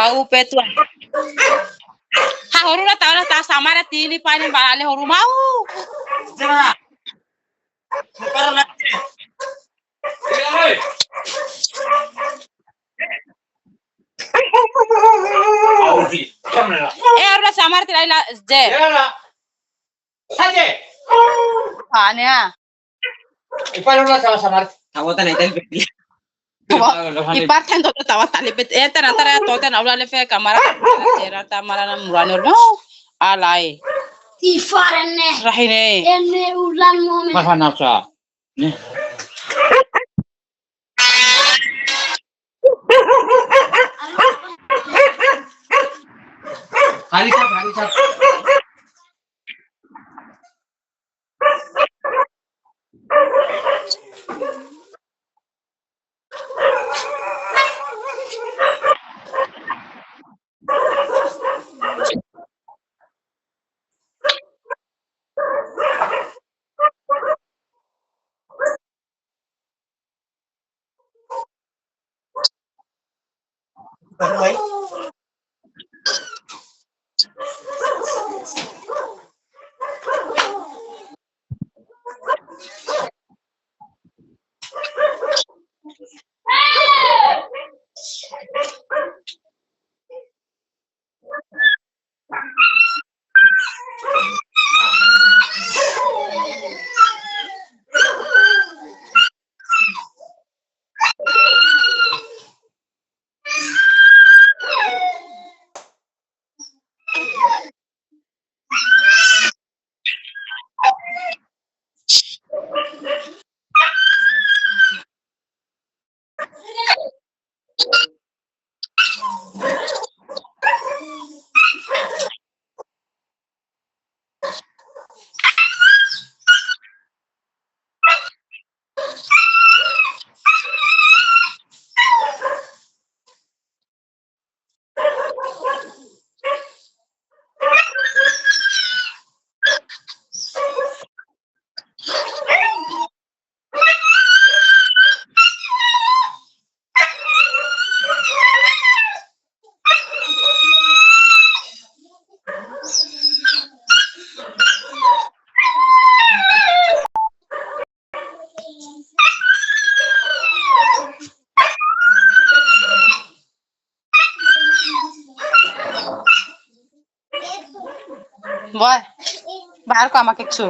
kau petua. Ha horula tahu lah tas samara tini paling balale horu mau. Jangan. Bukan lagi. Iya. Audi. Kamera. Horula samara tini la je. Iya. Saja. Ania. Ipal horula sama-sama. Tawotan itu betul. Ipartan todo tawa talibet enter antara toten awla le fe kamera era tamara na murano no alai Tifarene rahine ene ulan momen Masa nafsa. Nih. Hari sab. Bye. boy bahar ko আমাকে কিছু